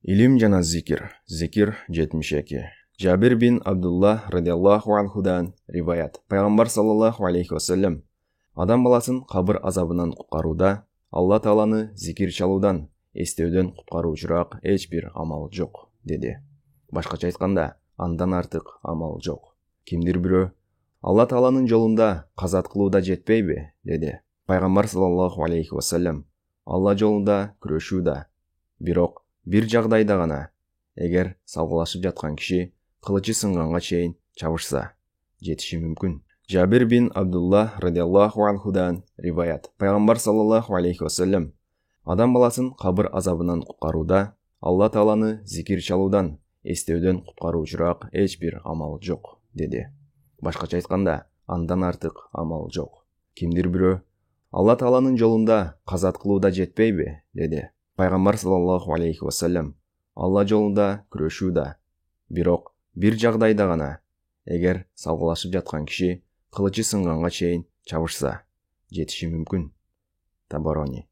Илим жана зикир. Зикир 72. Жабир бин Абдуллах радиаллаху анхудан риваят. Пайгамбар саллаллаху алейхи вассалам адам баласын кабыр азабынан куткарууда Алла Тааланы зикир чалуудан, эстеудөн куткаруучураак эч бир амал жок, деди. Башкача айтканда, андан артык амал жок. Кимдир бирөө Алла Тааланын жолунда казат кылууда жетпейби, деди. Пайгамбар саллаллаху алейхи вассалам Алла жолунда күрөшүүдө, бирок бир жагдайда гана, эгер салгылашып жаткан киши кылычы сынганга чейин чабышса, жетиши мүмкүн. Жабир бин Абдуллах радиаллаху анхудан риваят. Пайгамбар саллаллаху алейхи вассалам адам баласын кабыр азабынан куткарууда Алла Тааланы зикир чалуудан, эстеудөн куткаруучураак эч бир амал жок, деди. Башкача айтканда, андан артык амал жок. Кимдир бирөө Алла Тааланын жолунда казат кылууда жетпейби, деди. Пайгамбар саллаллаху алейхи вассалам Алла жолунда күрөшүүдө, бирок бир жагдайда гана, эгер салгылашып жаткан киши кылычы сынганга чейин чабышса, жетиши мүмкүн. Табарони.